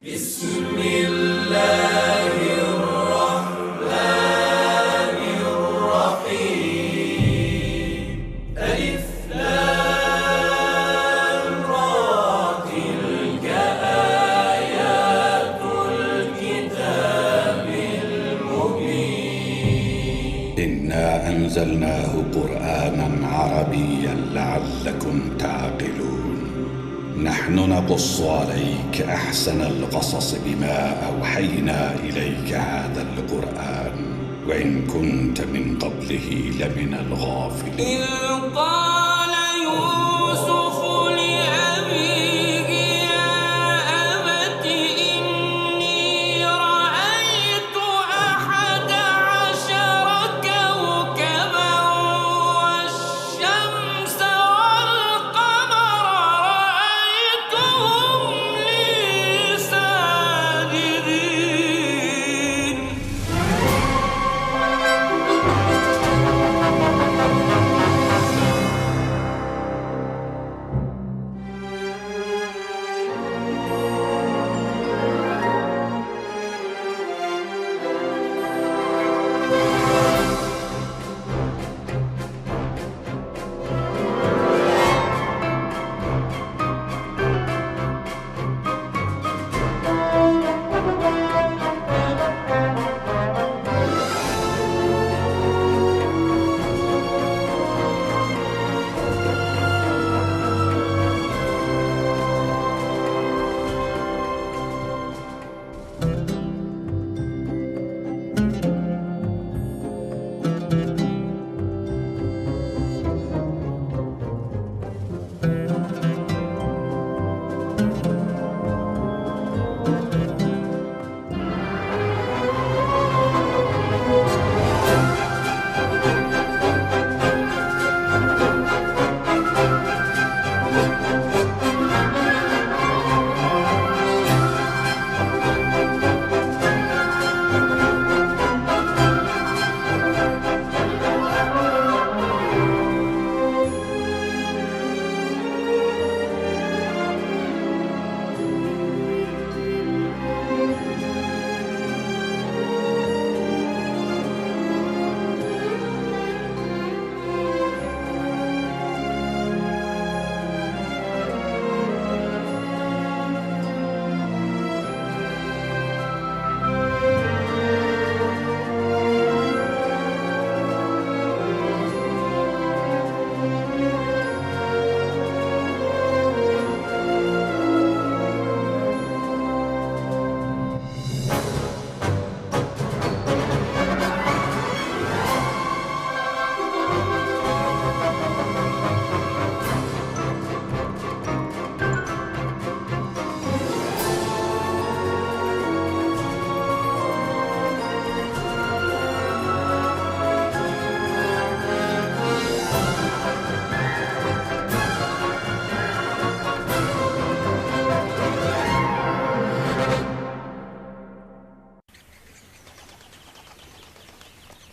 بسم الله الرحمن الرحيم ألف لام را تلك آيات الكتاب المبين إنا أنزلناه قرآنا عربيا لعلكم تعقلون نحن نقص عليك أحسن القصص بما أوحينا إليك هذا القرآن وإن كنت من قبله لمن الغافلين إذ قال يوسف لأبيه يا أبت إني رأيت 11 كوكبا والشمس والقمر رأيتهم لي ساجدين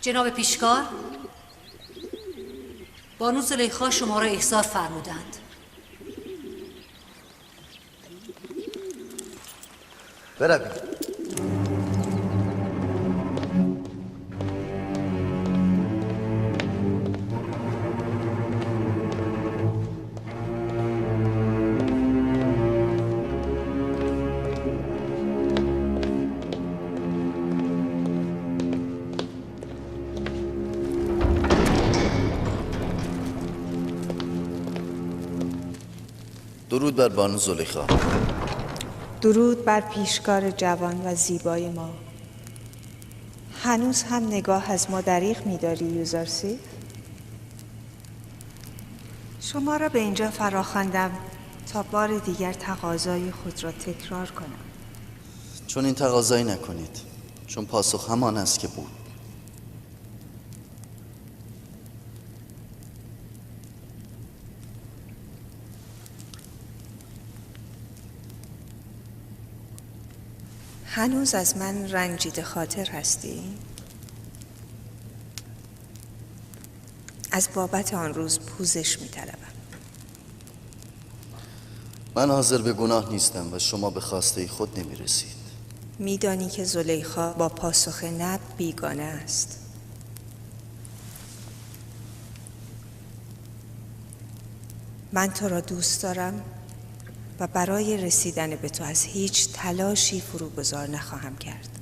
جناب پیشکار، بانو زلیخا شما را احضار فرمودند. بروید. درود بر بانو زلیخا. درود بر پیشکار جوان و زیبای ما. هنوز هم نگاه از ما دریغ می‌داری یوزارسی؟ شما را به اینجا فراخواندم تا بار دیگر تقاضای خود را تکرار کنم. چون این تقاضایی نکنید، چون پاسخ همان است که بود. هنوز از من رنجیده خاطر هستی؟ از بابت آن روز پوزش می‌طلبم. من حاضر به گناه نیستم و شما به خواسته خود نمیرسید. میدانی که زلیخا با پاسخ نه بیگانه است. من تو را دوست دارم و برای رسیدن به تو از هیچ تلاشی فروگذار نخواهم کرد.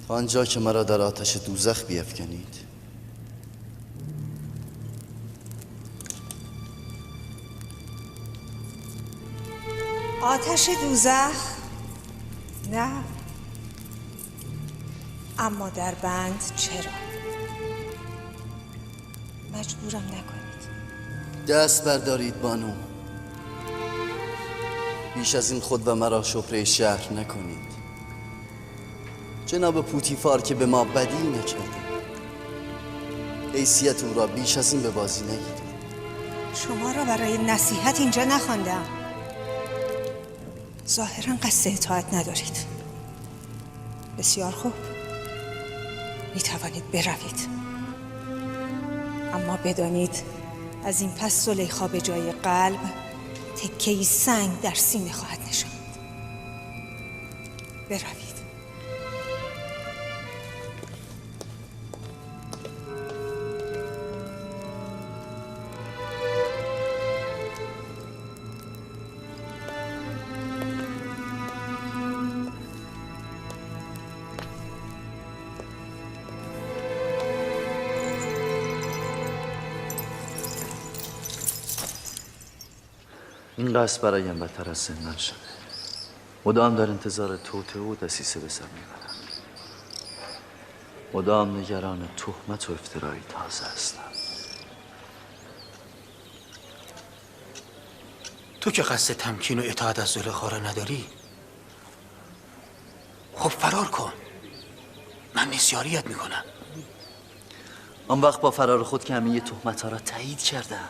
تا آنجا که مرا در آتش دوزخ بیفکنید. آتش دوزخ؟ نه. اما در بند چرا؟ مجبورم نکنید. دست بردارید بانو. بیش از این خود و مرا شپره شهر نکنید. جناب پوتیفار که به ما بدی نکرده، حیثیت او را بیش از این به بازی نگیرید. شما را برای نصیحت اینجا نخواندم. ظاهراً قصد اطاعت ندارید. بسیار خوب، می توانید بروید، اما بدانید از این پس زلیخا به جای قلب تکه‌ای سنگ در سینه خواهد نشاند. بروید. این قصد برایم بدتر از زندان شده. مدام در انتظار توطئه و دسیسه به سر میبرم. مدام نگران تهمت و افترایی تازه هستم. تو که قصد تمکین و اطاعت از زلیخا را نداری، خب فرار کن. من نسیاریت میکنم. آن وقت با فرار خود که همه تهمت ها را تایید کردم.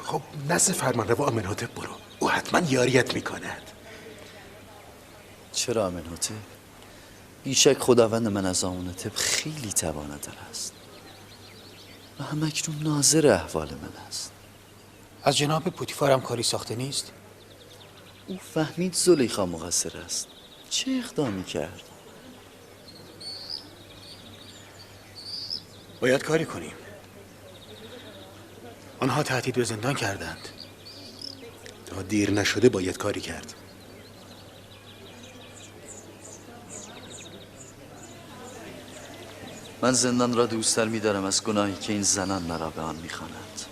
خب نزد فرمانروا آمنهوتپ برو. او حتما یاریت میکند. چرا آمنهوتپ؟ بیشک خداوند من از آمنهوتپ خیلی تواناتر است و همکنون ناظر احوال من است. از جناب پوتیفار هم کاری ساخته نیست؟ او فهمید زلیخا مقصر است. چه اقدامی کرد؟ باید کاری کنیم. آنها تهدید به زندان کردند. تا دیر نشده باید کاری کرد. من زندان را دوست‌تر می‌دارم از گناهی که این زنان مرا به آن می‌خوانند.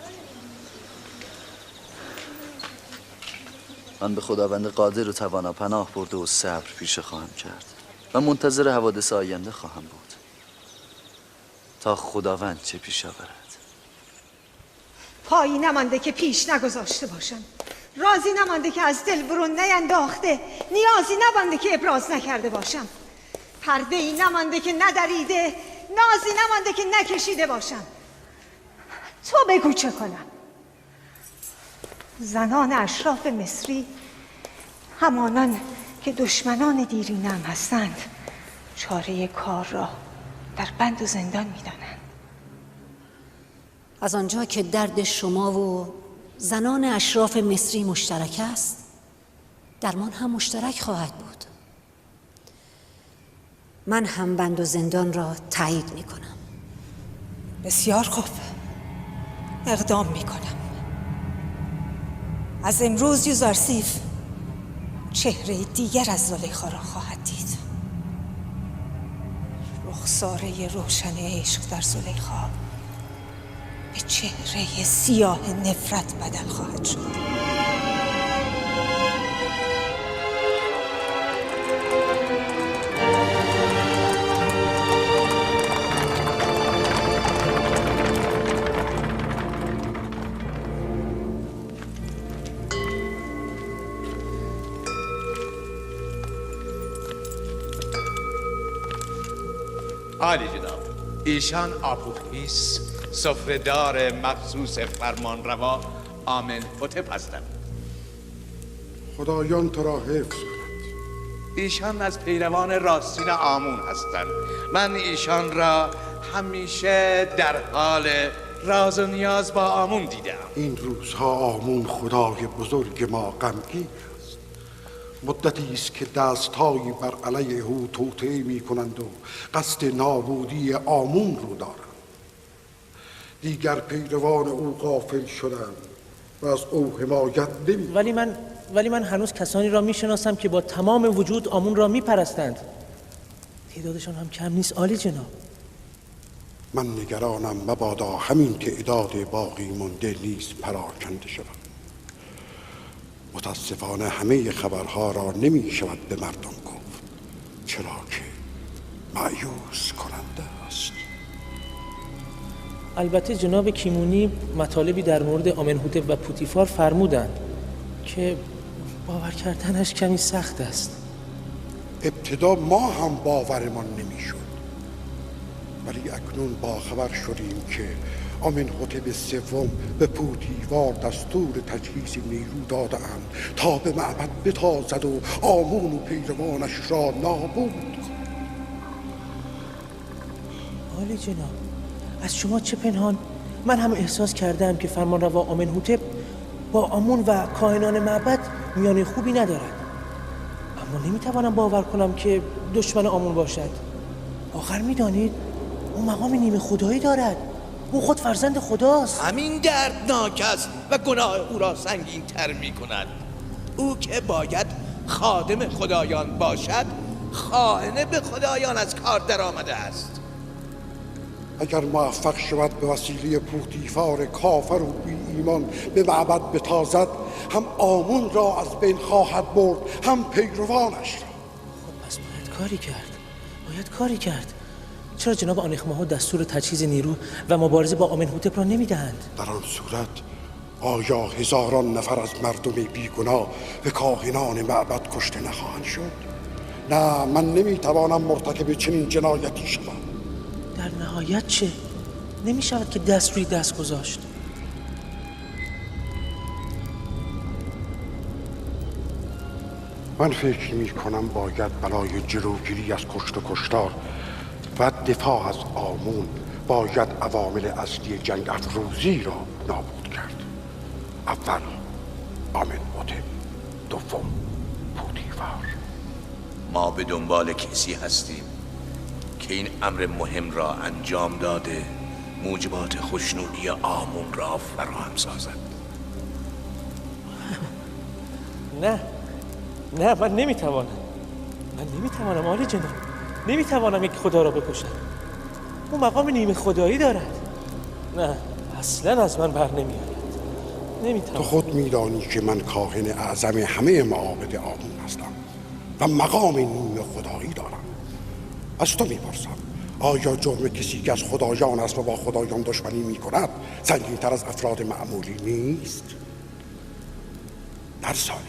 من به خداوند قادر و توانا پناه برده و صبر پیشه خواهم کرد و منتظر حوادث آینده خواهم بود تا خداوند چه پیش آورد. پایی نمانده که پیش نگذاشته باشم، رازی نمانده که از دل برون نینداخته، نیازی نمانده که ابراز نکرده باشم، پرده ای نمانده که ندریده، نازی نمانده که نکشیده باشم. تو بگو چه کنم؟ زنان اشراف مصری، همانان که دشمنان دیرینم هستند، چاره کار را در بند و زندان می‌دانند. از آنجا که درد شما و زنان اشراف مصری مشترک است، درمان هم مشترک خواهد بود. من هم بند و زندان را تایید می کنم. بسیار خوب، اقدام می کنم. از امروز یوزارسیف چهره دیگر از زلیخا را خواهد دید. رخساره روشن عشق در زلیخا به چهره سیاه نفرت بدل خواهد شد. عالی جناب، ایشان آپوخیس سفره‌دار مخصوص فرمانروا آمنهوتپ هستند. خدایان تو را حفظ کند. ایشان از پیروان راستین آمون هستند. من ایشان را همیشه در حال راز و نیاز با آمون دیدم. این روزها آمون خدای بزرگ ما غمگین است. مدتی است که دستهایی بر علیه او توطئه می کنند و قصد نابودی آمون رو دارند. دیگر پیروان او غافل شدند و از او حمایت نمی. ولی من هنوز کسانی را میشناسم که با تمام وجود آمون را میپرستند. تعدادشان هم کم نیست عالی جناب. من نگرانم مبادا همین تعداد باقی مانده نیز پراکنده شود. متاسفانه همه خبرها را نمی شود به مردم گفت، چرا که مایوس کننده است. البته جناب کیمونی مطالبی در مورد آمنهوتپ و پوتیفار فرمودند که باور کردنش کمی سخت است. ابتدا ما هم باورمان نمیشد، ولی اکنون باخبر شدیم که آمنهوتپ سوم به پوتیفار دستور تجهیز نیرو داده‌اند تا به معبد بتازد و آمون و پیروانش را نابود کند. عالی جناب، از شما چه پنهان؟ من هم احساس کردم که فرمانروا آمنهوتپ با آمون و کاهنان معبد میانه خوبی ندارد، اما نمیتوانم باور کنم که دشمن آمون باشد. آخر میدانید او مقام نیمه خدایی دارد. او خود فرزند خداست. همین دردناک است و گناه او را سنگین تر می کند. او که باید خادم خدایان باشد، خائن به خدایان از کار در آمده است. اگر موفق شود به وسیله پوتیفار کافر و بی ایمان به معبد بتازد، هم آمون را از بین خواهد برد، هم پیروانش را. خب پس باید کاری کرد. چرا جناب آنخماها دستور تجهیز نیرو و مبارزه با آمنهوتپ را نمیدهند؟ در آن صورت آیا هزاران نفر از مردم بیگناه و کاهنان معبد کشته نخواهند شد؟ نه، من نمیتوانم مرتکب چنین جنایتی شوم. در نهایت چه؟ نمیشود که دست روی دست گذاشت. من فکر میکنم باید برای جلوگیری از کشت و کشتار و دفاع از آمون باید عوامل اصلی جنگ افروزی را نابود کرد. اول آمنهوتپ، دوم پوتیفار. ما به دنبال کسی هستیم که این امر مهم را انجام داده موجبات خوشنودی آمون را فراهم سازد. نه من نمیتوانم عالی جناب. نمیتوانم یک خدا را بکشم. او مقام نیمه خدایی دارد. نه، اصلا از من بر نمیآید. نمیتوانم. تو خود میدانی که من کاهن اعظم همه معابد آمون هستم و مقام نیمه خدایی دارم. از تو میپرسم، آیا جرم کسی که از خدایان است و با خدایان دشمنی میکند سنگین‌تر از افراد معمولی نیست؟ در ثانی،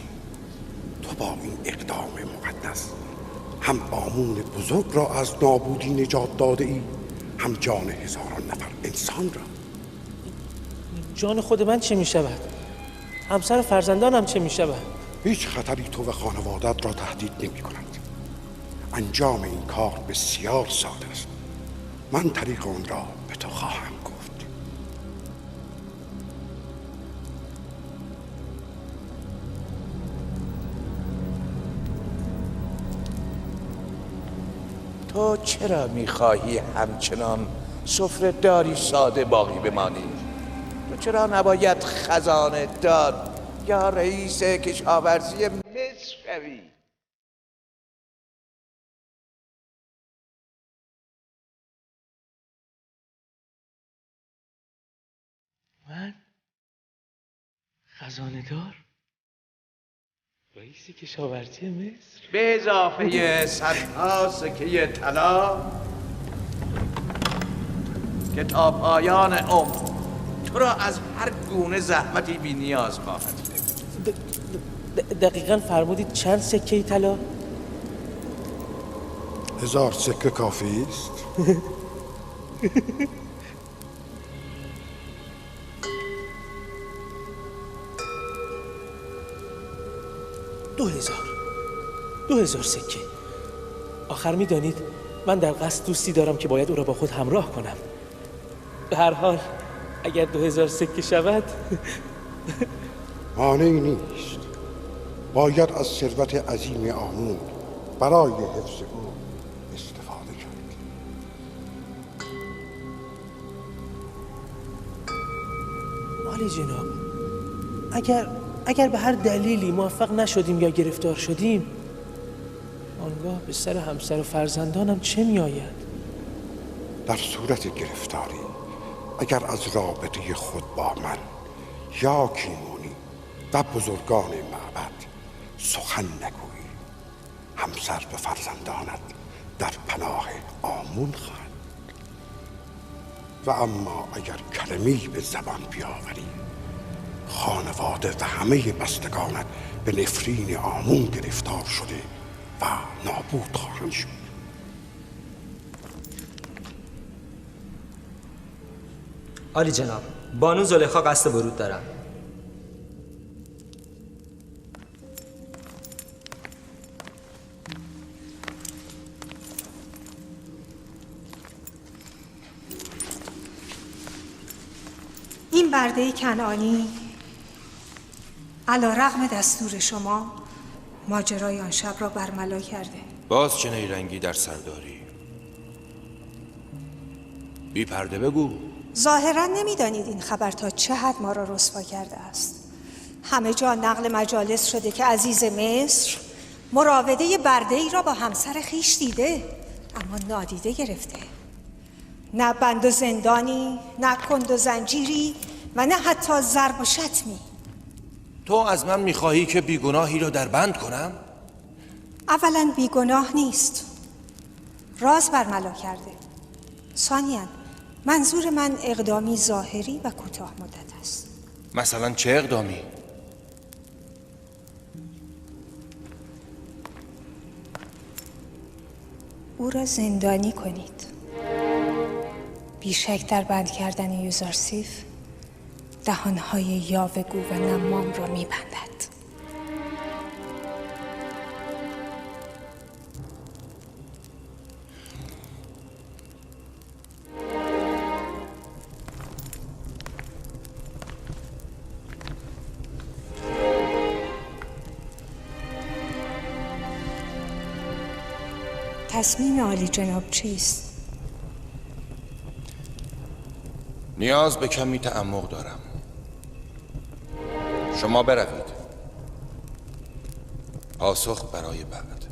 تو با این اقدام مقدس هم آمون بزرگ را از نابودی نجات داده ای، هم جان هزاران نفر انسان را. جان خود من چه می شود؟ همسر فرزندانم چه می شود؟ هیچ خطری تو و خانوادت را تهدید نمی کند. انجام این کار بسیار ساده است. من طریق آن را به تو خواهم گفت. تو چرا میخواهی همچنان سفره داری ساده باقی بمانی؟ تو چرا نباید خزانه دار یا رئیس کشاورزی مصر شوی؟ من؟ خزانه دار؟ رئیس کشاورزی مصر؟ به اضافه صدها سکه طلا که تا پایان عمر تو را از هر گونه زحمتی بی نیاز خواهد کرد. دقیقاً فرمودید چند سکه طلا؟ 1000 سکه کافی است. 2000 سکه. آخر میدانید من در قصد دوستی دارم که باید او را با خود همراه کنم. به هر حال اگر 2000 سکه شود مانعی نیست. باید از ثروت عظیم آمون برای حفظ او استفاده کرد. عالی جناب، اگر به هر دلیلی موفق نشدیم یا گرفتار شدیم، آنگاه به سر همسر و فرزندانم چه می آید؟ در صورت گرفتاری اگر از رابطه خود با من یا کیمونی و بزرگان معبد سخن نگویی، همسر و فرزندانت در پناه آمون خواهند. و اما اگر کلمی به زبان بیاوری، خانواده و همه بستگانت به نفرین آمون گرفتار شده و نابود خواهند شد. عالی جناب، بانو زلیخا قصد ورود دارم. این برده کنعانی علیرغم دستور شما ماجرای آن شب را برملا کرده. باز چه نیرنگی در سرداری؟ بی پرده بگو. ظاهرا نمیدانید این خبر تا چه حد ما را رسوا کرده است. همه جا نقل مجالس شده که عزیز مصر مراوده برده ای را با همسر خیش دیده، اما نادیده گرفته. نه بند و زندانی، نه کند و زنجیری و نه حتی ضرب و شتمی. تو از من میخواهی که بیگناهی را در بند کنم؟ اولا بیگناه نیست، راز برملا کرده. ثانیاً منظور من اقدامی ظاهری و کوتاه مدت است. مثلا چه اقدامی؟ او را زندانی کنید. بیشک در بند کردن یوزارسیف دهانهای یاوه‌گو و نمام را میبندد. تصمیم عالی جناب چیست؟ نیاز به کمی تعمق دارم. شما بروید. پاسخ برای بعد.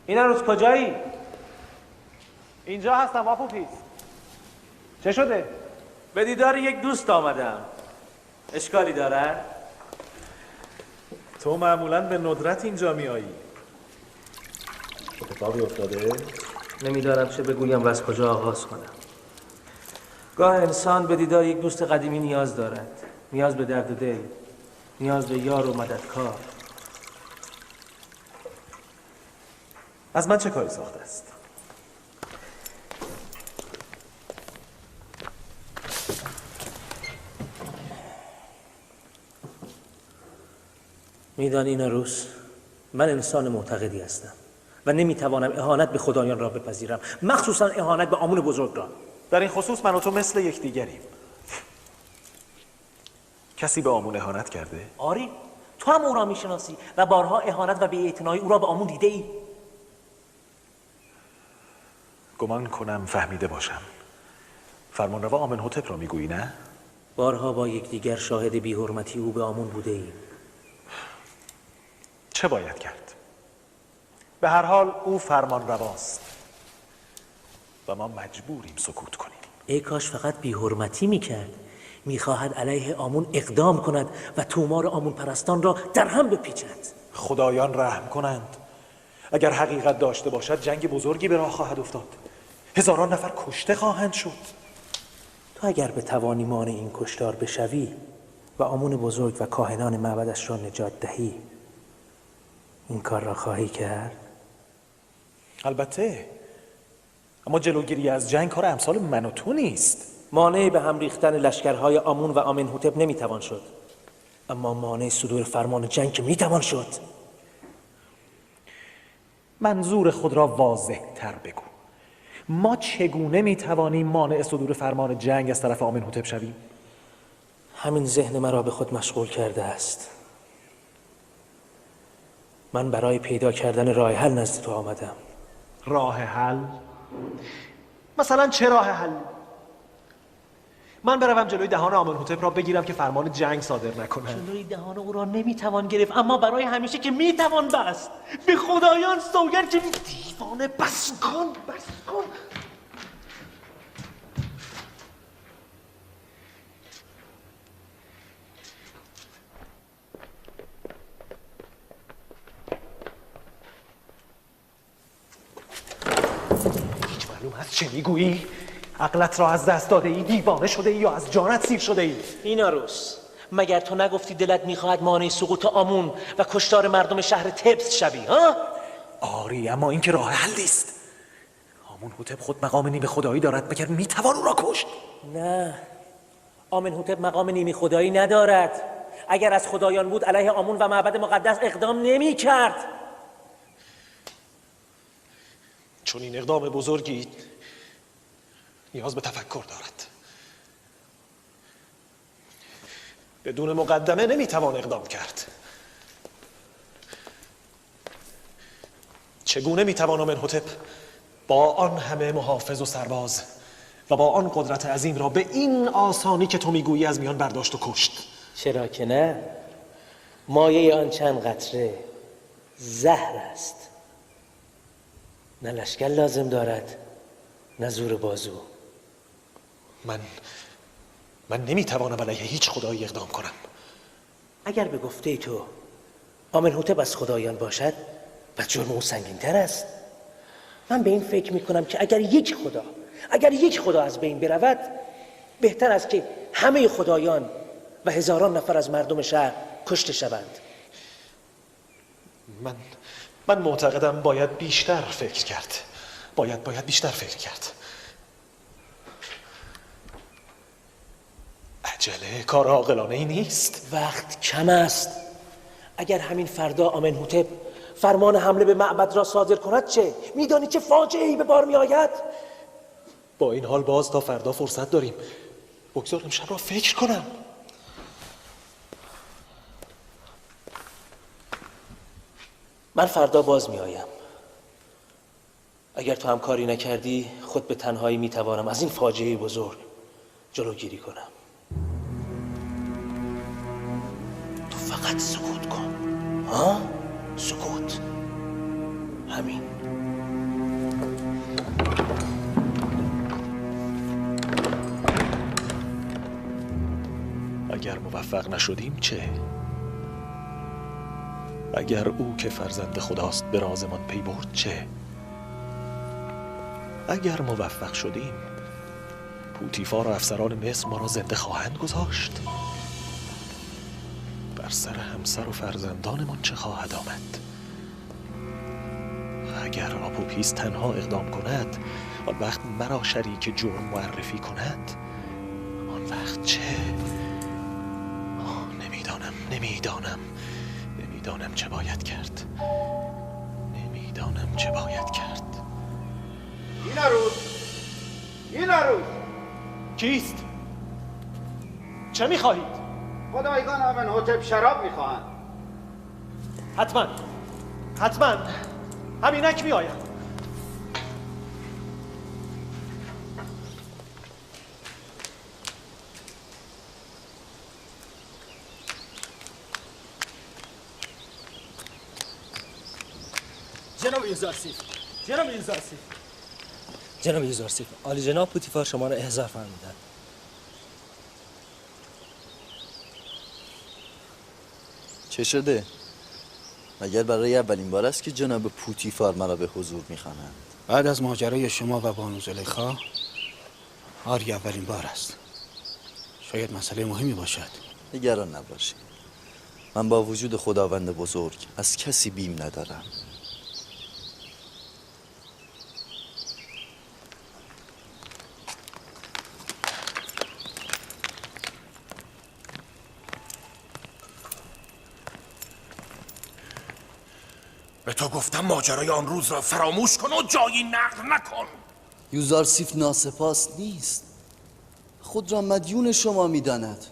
این عروس کجایی؟ اینجا هستم آپوپیس. چه شده؟ به دیدار یک دوست آمدم. اشکالی داره؟ تو معمولاً به ندرت اینجا میایی. اتفاقی افتاده؟ نمیدانم چه بگویم و از کجا آغاز کنم. گاه انسان به دیدار یک دوست قدیمی نیاز دارد. نیاز به درد دل، نیاز به یار و مددکار. از من چه کاری ساخته است؟ میدانی این عروس، من انسان معتقدی هستم و نمیتوانم اهانت به خدایان را بپذیرم، مخصوصا اهانت به آمون بزرگ را. در این خصوص من و تو مثل یکدیگریم. کسی به آمون اهانت کرده؟ آری، تو هم او را میشناسی و بارها اهانت و بی‌اعتنایی او را به آمون دیده ای. گمان کنم فهمیده باشم. فرمانروا آمنهوتپ را میگویی نه؟ بارها با یکدیگر شاهد بی‌حرمتی او به آمون بوده ایم. چه باید کرد؟ به هر حال او فرمانرواست و ما مجبوریم سکوت کنیم. ای کاش فقط بی‌حرمتی میکرد. میخواهد علیه آمون اقدام کند و تومار آمون پرستان را در هم بپیچد. خدایان رحم کنند. اگر حقیقت داشته باشد جنگ بزرگی به راه خواهد افتاد. هزاران نفر کشته خواهند شد. تو اگر به توانی مانع این کشتار بشوی و آمون بزرگ و کاهنان معبدش را نجات دهی، این کار را خواهی کرد؟ البته، اما جلوگیری از جنگ کار امثال من و تو نیست. مانع به هم ریختن لشکرهای آمون و آمنهوتپ نمیتوان شد، اما مانع صدور فرمان جنگ که میتوان شد. منظور خود را واضح تر بگو. ما چگونه میتوانیم مانع صدور فرمان جنگ از طرف آمنهوتپ شویم؟ همین ذهن مرا به خود مشغول کرده است. من برای پیدا کردن راه حل نزد تو آمدم. راه حل؟ مثلا چه راه حل؟ من بروم جلوی دهان آمنهوتپ را بگیرم که فرمان جنگ صادر نکنند. جلوی دهان او را نمیتوان گرفت، اما برای همیشه که میتوان بست. به خدایان سوگند که دیوانه، بس کن. هیچ معلوم هست چه میگویی؟ عقلت را از دست داده ای، دیوانه شده ای یا از جانت سیر شده ای؟ ایناروس، مگر تو نگفتی دلت میخواهد مانع سقوط آمون و کشتار مردم شهر تبس شوی، ها؟ آری، اما این که راه حل نیست. آمنهوتپ خود مقام نیمه خدایی دارد، مگر میتوان او را کشت؟ نه، آمنهوتپ مقام نیمه خدایی ندارد. اگر از خدایان بود علیه آمون و معبد مقدس اقدام نمی کرد. چون این اقدام بزرگی نیاز به تفکر دارد. بدون مقدمه نمیتوان اقدام کرد. چگونه میتوان آمنهوتپ با آن همه محافظ و سرباز و با آن قدرت عظیم را به این آسانی که تو میگویی از میان برداشت و کشت؟ چرا که نه؟ مایه آن چند قطره زهر است. نه لشکر لازم دارد، نه زور بازو. من نمیتوانم علیه هیچ خدایی اقدام کنم. اگر به گفته تو آمنهوتپ از خدایان باشد، و جرم او سنگین‌تر است. من به این فکر میکنم که اگر یک خدا از بین برود، بهتر است که همه خدایان و هزاران نفر از مردم شهر کشته شوند. من معتقدم باید بیشتر فکر کرد. باید بیشتر فکر کرد. عجله کار عاقلانه ای نیست. وقت کم است. اگر همین فردا آمنهوتپ فرمان حمله به معبد را صادر کند چه؟ میدانی چه فاجعه‌ای به بار میآید؟ با این حال باز تا فردا فرصت داریم. بگذار امشب را فکر کنم. من فردا باز میآیم. اگر تو هم کاری نکردی، خود به تنهایی میتوانم از این فاجعه بزرگ جلوگیری کنم. تو فقط سکوت کن. ها؟ سکوت. همین. اگر موفق نشدیم چه؟ اگر او که فرزند خداست به رازمان پی برد چه؟ اگر موفق شدیم پوتیفار و افسران مصر ما را زنده خواهند گذاشت. بر سر همسر و فرزندانمان چه خواهد آمد؟ اگر آپوپیس تنها اقدام کند، آن وقت مرا شریک جرم معرفی کند، آن وقت چه؟ نمیدانم چه باید کرد. نمیدانم چه باید کرد. این عروس کیست؟ چه میخواهید؟ خدایگان آمنهوتپ شراب میخواهند. حتما همینک میآیم. جناب یوزارسیف، عالی جناب پوتیفار شما را احضار فرمودند. چه شده؟ مگر برای اولین بار است که جناب پوتیفار مرا به حضور می‌خوانند؟ بعد از ماجرای شما و بانو زلیخا، آری اولین بار است. شاید مسئله مهمی باشد. نگران نباشید. من با وجود خداوند بزرگ از کسی بیم ندارم. به تو گفتم ماجرای آن روز را فراموش کن و جایی نقل نکن. یوزارسیف ناسپاس نیست، خود را مدیون شما می‌داند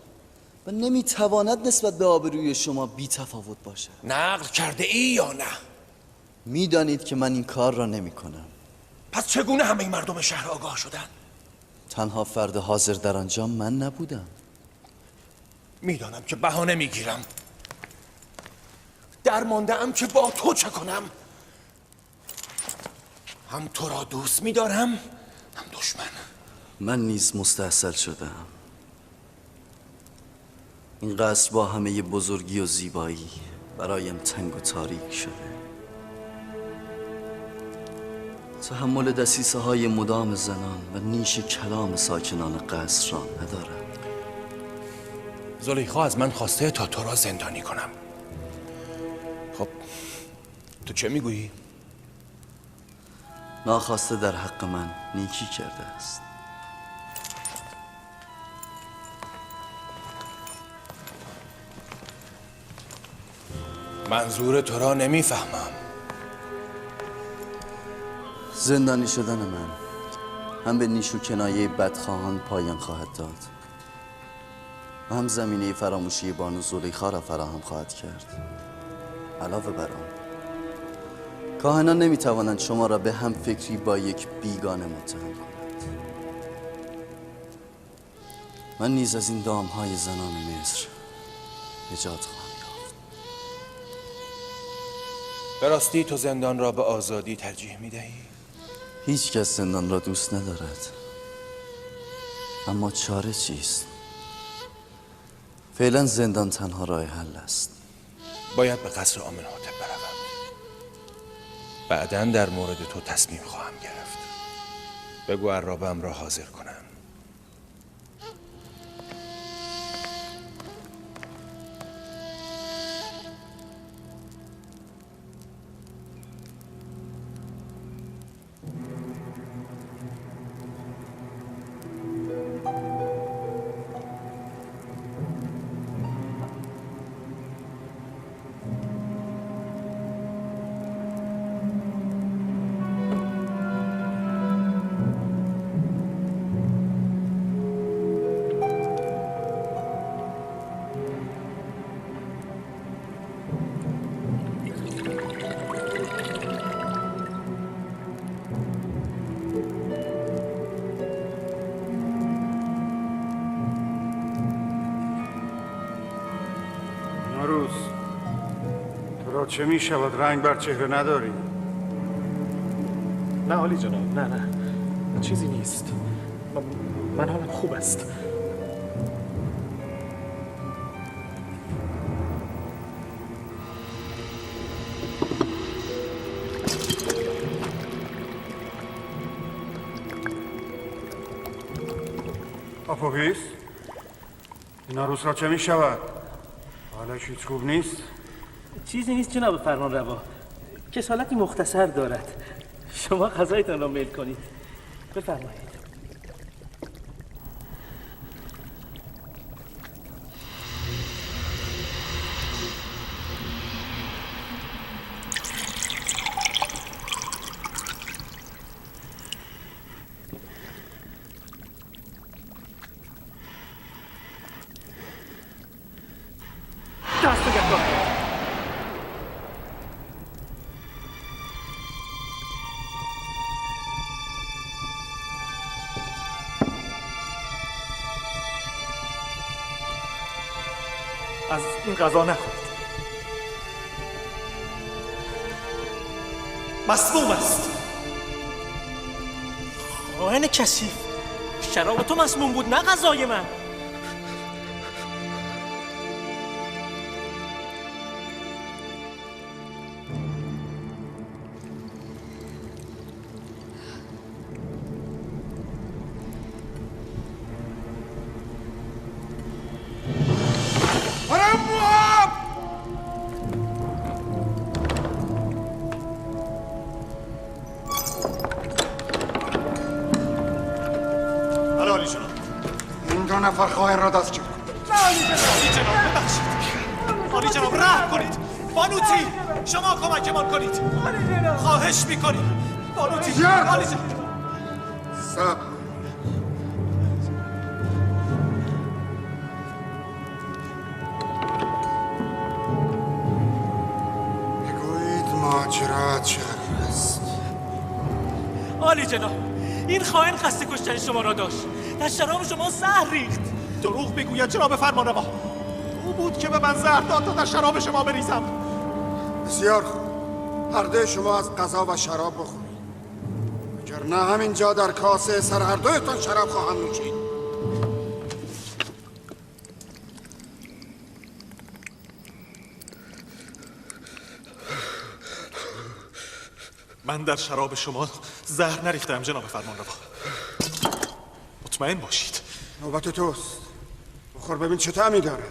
و نمیتواند نسبت به آبروی شما بی تفاوت باشد. نقل کرده ای یا نه؟ میدانید که من این کار را نمی کنم. پس چگونه همه مردم شهر آگاه شدند؟ تنها فرد حاضر در آنجا من نبودم. میدانم که بهانه میگیرم، درمانده‌ام که با تو چه کنم. هم تو را دوست می‌دارم هم دشمن. من نیز مستحصل شدم. این قصر با همه بزرگی و زیبایی برایم تنگ و تاریک شده. تحمل دسیسه های مدام زنان و نیش کلام ساکنان قصر را ندارم. زلیخا از من خواسته تا تو را زندانی کنم. خب تو چه میگویی؟ ناخواسته در حق من نیکی کرده است. منظور تو را نمیفهمم. زندانی شدن من هم به نیش و کنایه بدخواهان پایان خواهد داد و هم زمینه فراموشی بانو زلیخا را فراهم خواهد کرد. علاوه بر آن کاهنان نمیتوانند شما را به هم فکری با یک بیگانه متهم کنند. من نیز از این دامهای زنان مصر نجات خواهم یافت. به راستی تو زندان را به آزادی ترجیح میدهی؟ هیچ کس زندان را دوست ندارد، اما چاره چیست؟ فعلا زندان تنها راه حل است. باید به قصر آمن‌هوتپ بروم. بعداً در مورد تو تصمیم خواهم گرفت. بگو عرابم را حاضر کنم. چه می شود؟ رنگ بر چهره نداری؟ نه عالی جناب، نه چیزی نیست. من حالم خوب است. آپوفیس؟ این عروس را چه می شود؟ حالش هیچ خوب نیست؟ چیزی نیست جناب فرمانروا، کسالتی مختصر دارد. شما غذایتان را میل کنید. بفرمایید. دست نگهدار. از این غذا نخورید. مسموم است. خائن کثیف، شراب تو مسموم بود، نه غذای من. نفر خائن را دستگیر کن. عالی جناب، ببخشید. عالی جناب، رحم کنید. بانوتی شما کمکمان کنید. خواهش میکنیم بانوتی. صبر. بگویید ماجرا چه است؟ عالی جناب، این خائن قصد کشتن شما را داشت. در شراب شما زهر ریخت. دروغ میگوید جناب فرمانروا. او بود که به من زهر داد تا در شراب شما بریزم. بسیار خوب. هر دوی شما از غذا و شراب بخورید. اگر نه همینجا در کاسه سر هر دویتان شراب خواهم نوشید. من در شراب شما زهر نریختم جناب فرمانروا. مطمئن باشید. نوبت توست. بخور ببین چه طعمی داره.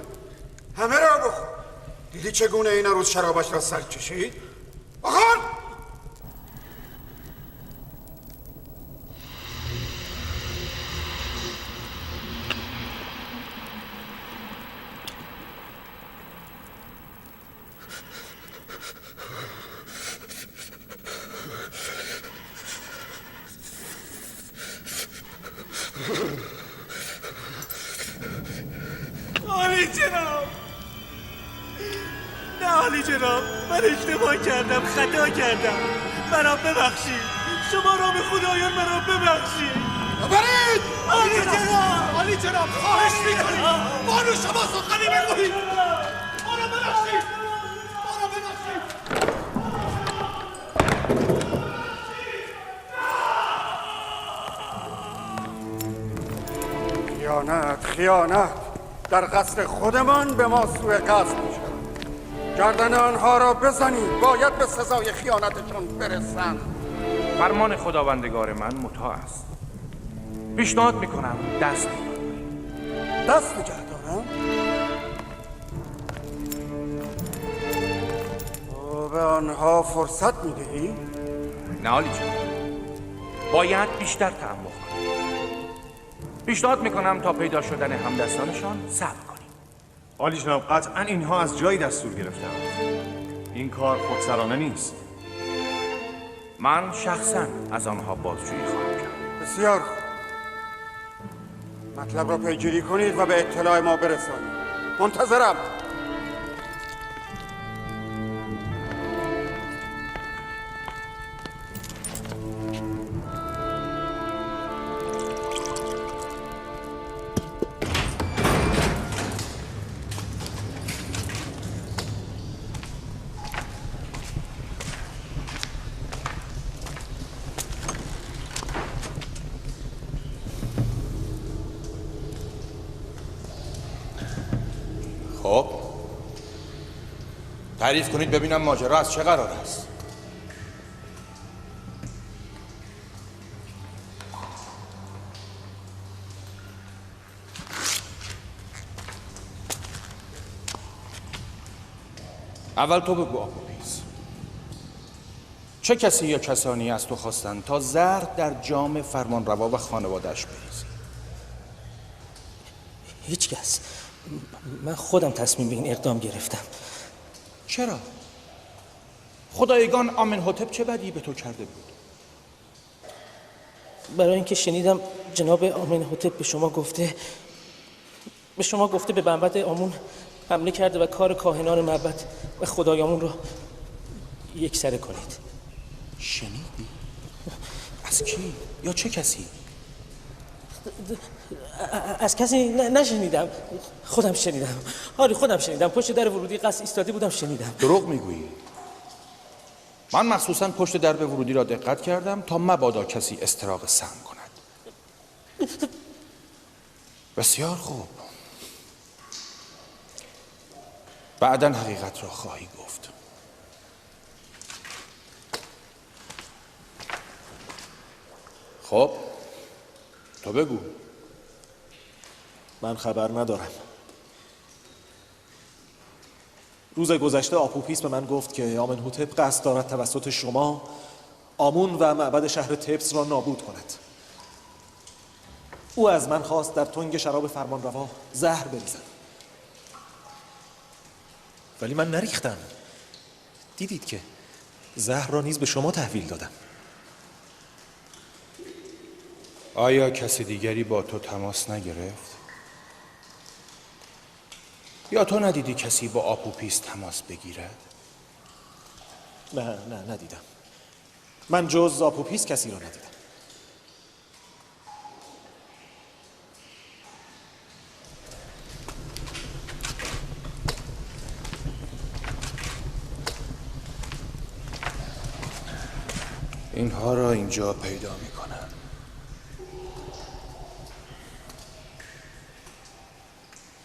همه را بخور. دیدی چگونه این روز شرابش را سر کشید؟ بخور! عالی جناب. نه عالی جناب، من اشتباه کردم، خطا کردم. مرا ببخشید. شما را به خدایان مرا ببخشید. برید! عالی جناب، عالی جناب، خواهش میکنید. بانو شما سخنی بگویید. ما را ببخشید. ما را ببخشید. خیانت در قصر خودمان به ما سوء قصد می‌شود. گردن آنها را بزنید، باید به سزای خیانتشان برسند. فرمان خداوندگار من مطاع است. پیشنهاد میکنم دست نگه دارم؟ تو به آنها فرصت میدهی؟ نه عالی جناب، باید بیشتر تأمل کنیم. پیشنهاد میکنم تا پیدا شدن همدستانشان صبر کنیم. عالی جناب، قطعا اینها از جایی دستور گرفتند. این کار خودسرانه نیست. من شخصا از آنها بازجویی خواهم کرد. بسیار خوب. مطلب را پیگیری کنید و به اطلاع ما برسانید. منتظرم. خب تعریف کنید ببینم ماجرا از چه قرار است. اول تو بگو آپوپیس، چه کسی یا کسانی از تو خواستند تا زهر در جام فرمانروا و خانواده‌اش بریزی؟ هیچ کس. من خودم تصمیم به این اقدام گرفتم. چرا؟ خدایگان آمنحتپ چه بدی به تو کرده بود؟ برای اینکه شنیدم جناب آمنحتپ به شما گفته به معبد آمون حمله کرده و کار کاهنان معبد و خدایامون رو یکسره کنید. شنیدی؟ از کی؟ یا چه کسی؟ از کسی نشنیدم. خودم شنیدم. آره خودم شنیدم. پشت در ورودی قصر ایستاده بودم شنیدم. دروغ میگویی. من مخصوصاً پشت درب ورودی را دقت کردم تا مبادا کسی استراق سم کند. بسیار خوب. بعداً حقیقت را خواهی گفت. خب تو بگو. من خبر ندارم. روز گذشته آپوپیس به من گفت که آمنحتپ قصد دارد توسط شما آمون و معبد شهر تبس را نابود کند. او از من خواست در تنگ شراب فرمانروا زهر بریزم، ولی من نریختم. دیدید که زهر را نیز به شما تحویل دادم. آیا کسی دیگری با تو تماس نگرفت؟ یا تو ندیدی کسی با آپوپیس تماس بگیرد؟ نه ندیدم. من جز آپوپیس کسی را ندیدم. اینها را اینجا پیدا میکنم.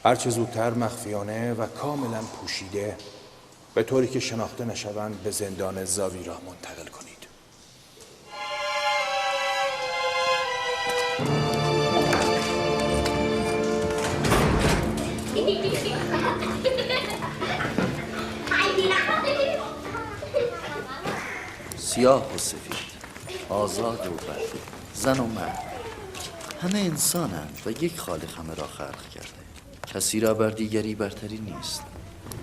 هرچه زودتر مخفیانه و کاملا پوشیده به طوری که شناخته نشوند به زندان زاویرا منتقل کنید. سیاه و سفید، آزاد و بد، زن و مرد، همه انسانند و یک خالق همه را خلق کرده. کسی را بر دیگری برتری نیست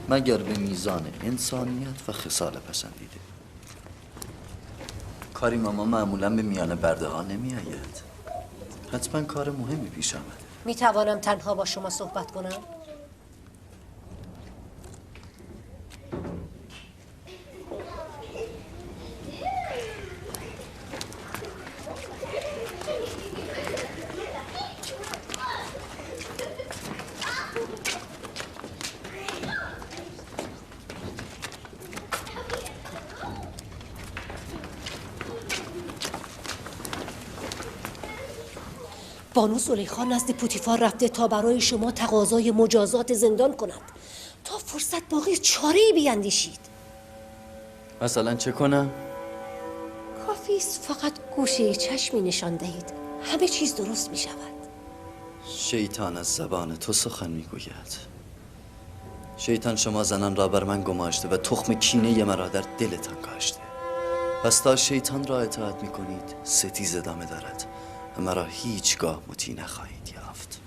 مگر به میزان انسانیت و خصال پسندیده. کاری ما معمولا به میان برده ها نمی آید. حتما کار مهمی پیش آمده. می توانم تنها با شما صحبت کنم؟ بانو زلیخا نزد پوتیفار رفته تا برای شما تقاضای مجازات زندان کند. تا فرصت باقی چاره‌ای بیندیشید. مثلا چه کنم؟ کافیست فقط گوشه چشمی نشان دهید. همه چیز درست می شود. شیطان از زبان تو سخن می گوید. شیطان شما زنان را بر من گماشته و تخم کینه مرا در دلتان کاشته. پس تا شیطان را اطاعت می کنید ستیز ادامه دارد و مرا هیچگاه مطیع نخواهید یافت.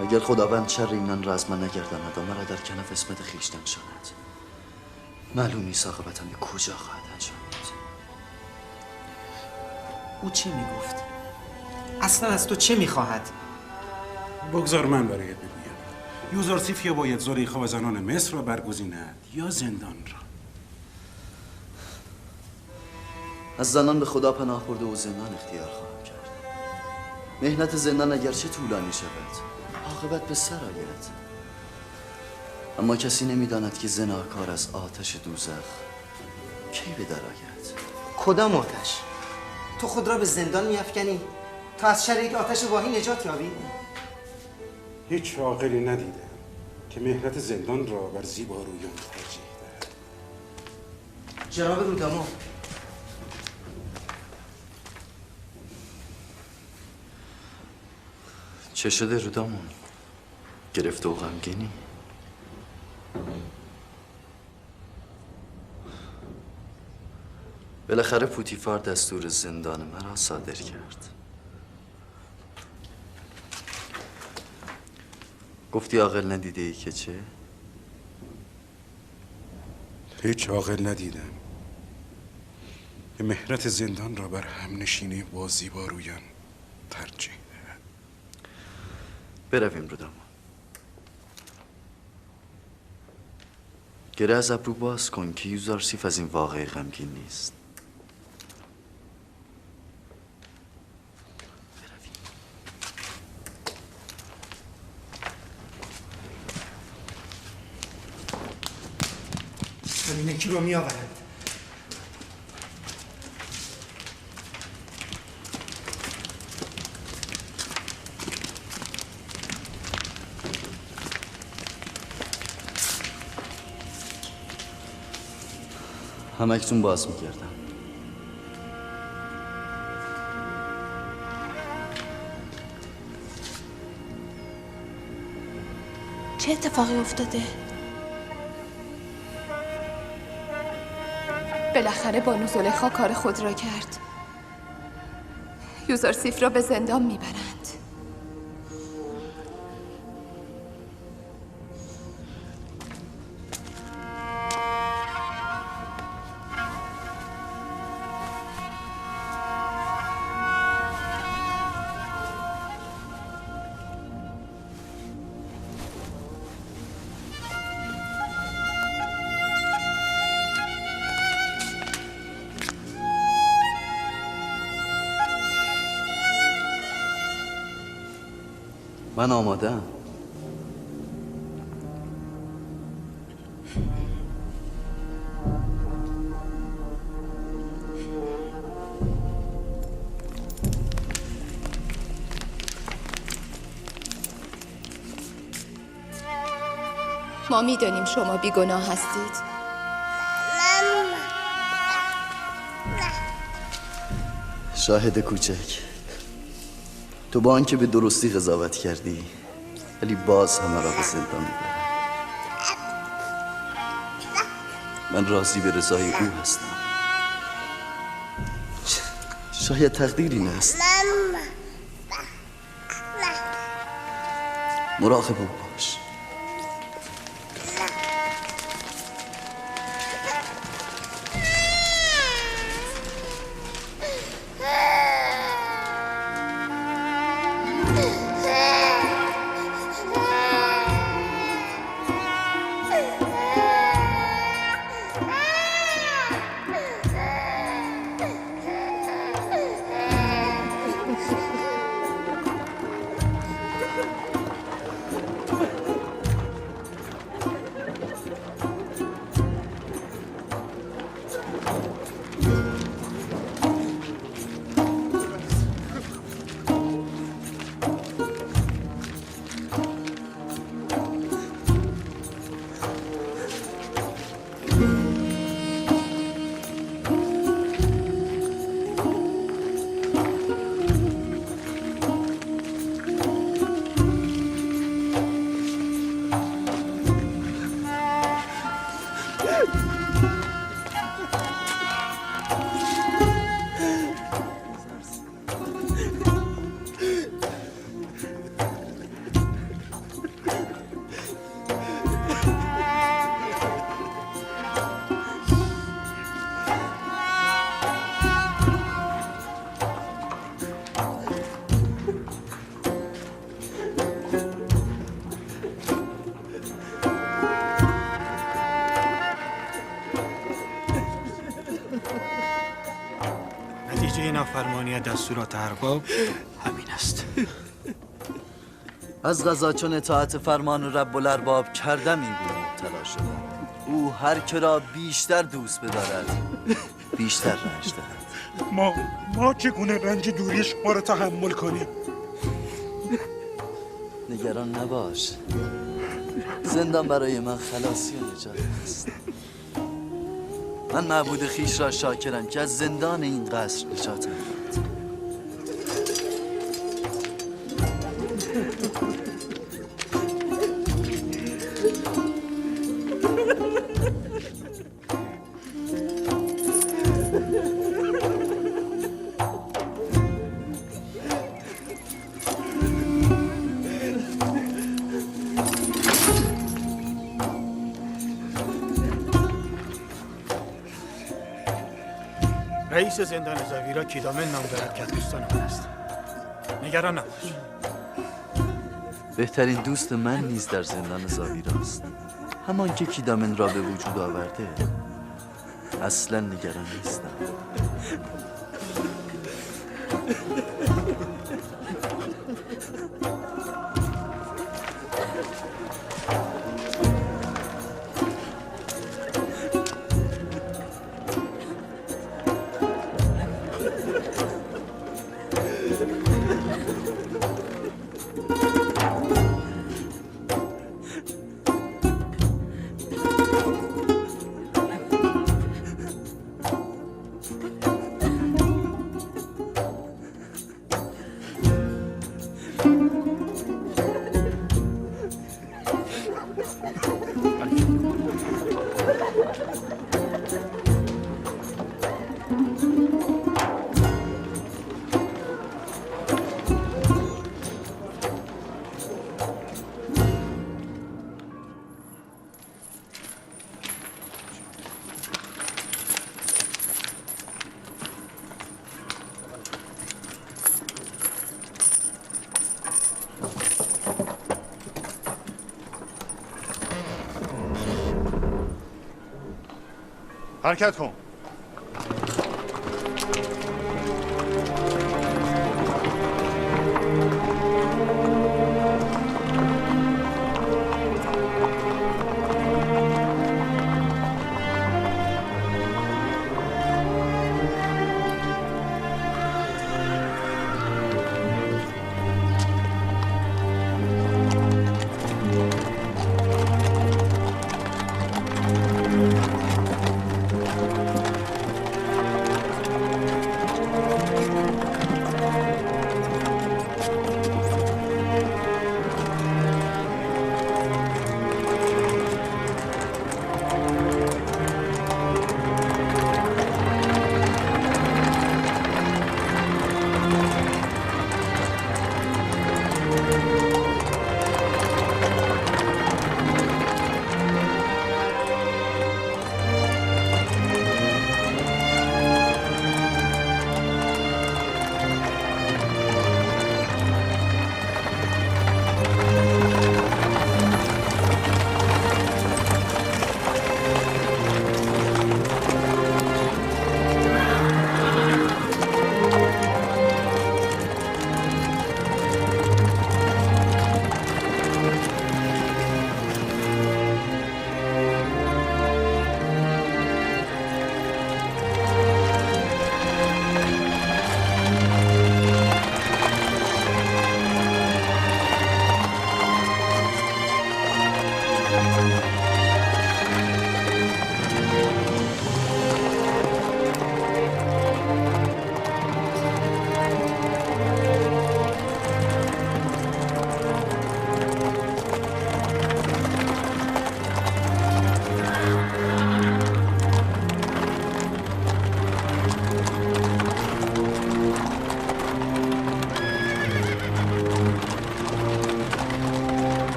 اگر خداوند شر اینان را از من نگرداند و مرا در کنف اسمت خویشتن شاند، معلوم نیست عاقبتم به کجا خواهد انجامید. او چه میگفت؟ اصلا از تو چه میخواهد؟ بگذار من برایت بگویم. یوزارسیف یا باید زلیخا و زنان مصر را برگزیند یا زندان را. از زنان به خدا پناه برده و زندان اختیار خواهم کرد. مهنت زندان اگرچه طولانی شود عاقبت به سر آید، اما کسی نمیداند که زناکار از آتش دوزخ کی به در آید. کدام آتش؟ تو خود را به زندان میافکنی تا از شر یک آتش واهی نجات یابی؟ هیچ عاقلی ندیدم که مهنت زندان را بر زیبارویان ترجیح دهد. جناب رودامو، چه شده رودامون؟ گرفته و غمگینی؟ بالاخره پوتیفار دستور زندان مرا صادر کرد. گفتی عاقل ندیده ای که چه؟ هیچ عاقل ندیدم که مهنت زندان را بر همنشینی با زیبارویان ترجیح دهد. برویم رودامون. گره از ابرو باز کن که یوزارسیف از این واقعه غمگین نیست. ببینه کی رو می آورند. همکنون باز می‌کردم. چه اتفاقی افتاده؟ بالاخره بانو زلیخا کار خود را کرد. یوزارسیف را به زندان میبرند. من آماده‌ام. ما میدانیم شما بیگناه هستید. شاهد کوچک، تو با آنکه به درستی قضاوت کردی ولی باز همه را به زندان میبرم. من راضی به رضای او هستم. شاید تقدیر این است. مراقب او باش. نافرمانی دستورات ارباب همین است. از قضا چون اطاعت فرمان رب الارباب کردم این گونه مبتلا شدم. او هر که را بیشتر دوست بدارد بیشتر رنج دهد. ما چگونه رنج دوری شما را تحمل کنیم؟ نگران نباش، زندان برای من خلاصی و نجات است. من معبود خیش را شاکرم که از زندان این قصر نجاتم داد. رئیس زندان زاویرا کیدامن نام دارد که از دوستان من است. نگران نباش. بهترین دوست من نیز در زندان زاویراست. همان که کیدامن را به وجود آورده. اصلا نگران نیستم. حرکت کن.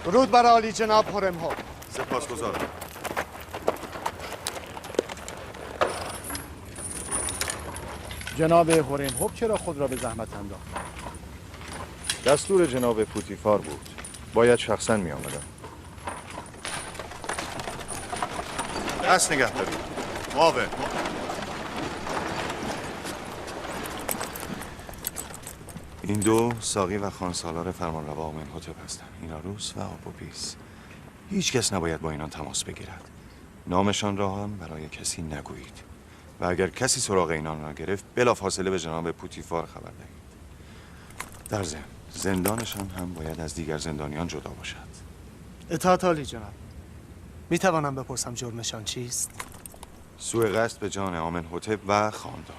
درود بر عالی جناب هرم‌هوب. سپاسگزارم. جناب هرم‌هوب چرا خود را به زحمت انداخت؟ دستور جناب پوتیفار بود. باید شخصا می آمدم. دست نگه دارید. معاون. این دو ساقی و خانسالار فرمانروا آمن‌هوتپ هستند. ایناروس و آبوبیس. هیچ کس نباید با اینان تماس بگیرد. نامشان را هم برای کسی نگویید. و اگر کسی سراغ اینان را گرفت بلافاصله به جناب پوتیفار خبر دهید. در ضمن زندانشان هم باید از دیگر زندانیان جدا باشد. اطاعت عالی جناب. می توانم بپرسم جرمشان چیست؟ سوء قصد به جان آمن‌هوتپ و خاندان.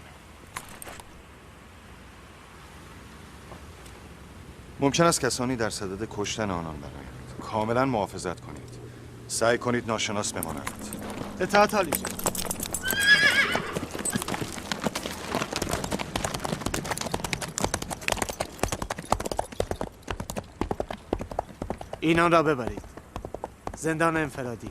ممکن است کسانی در صدد کشتن آنان برآیند. کاملا محافظت کنید. سعی کنید ناشناس بمانند. اطاعت عالی جناب. اینان را ببرید. زندان انفرادی.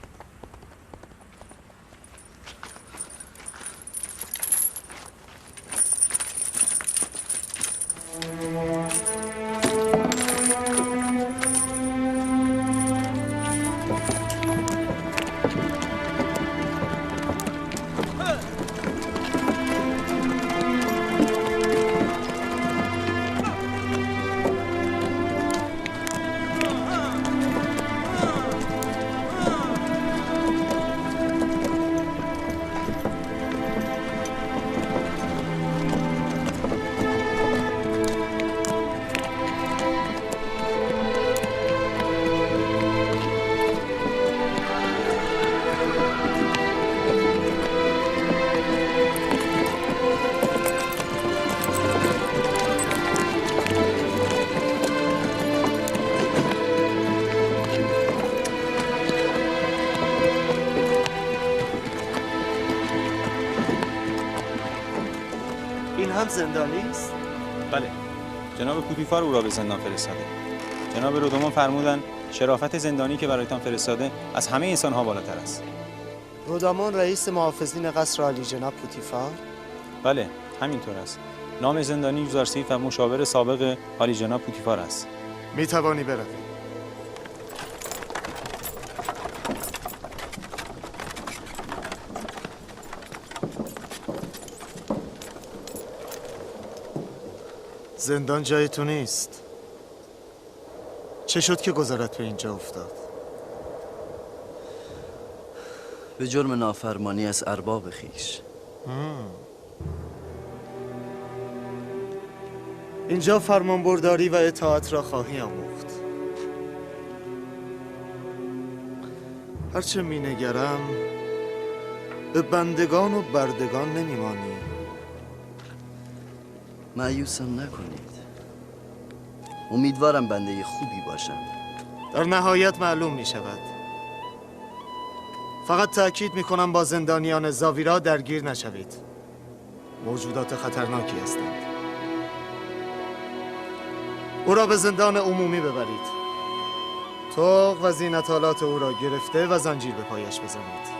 این هم زندانی است؟ بله. جناب پوتیفار او را به زندان فرستاده. جناب رودمان فرمودند شرافت زندانی که برایتان فرستاده از همه انسان‌ها بالاتر است. رودمان رئیس محافظین قصر عالی جناب پوتیفار؟ بله، همینطور است. نام زندانی یوزارسیف و مشاور سابق عالی جناب پوتیفار است. می توانی بروی. زندان جای تو نیست. چه شد که گذرت به اینجا افتاد؟ به جرم نافرمانی از ارباب خیش. اینجا فرمانبرداری و اطاعت را خواهی آموخت. هرچه می نگرم به بندگان و بردگان نمیمانی. مایوسم نکنید. امیدوارم بنده خوبی باشم. در نهایت معلوم می شود. فقط تأکید می کنم با زندانیان زاویرا درگیر نشوید. موجودات خطرناکی هستند. او را به زندان عمومی ببرید. طوق و زینت‌آلات او را گرفته و زنجیر به پایش بزنید.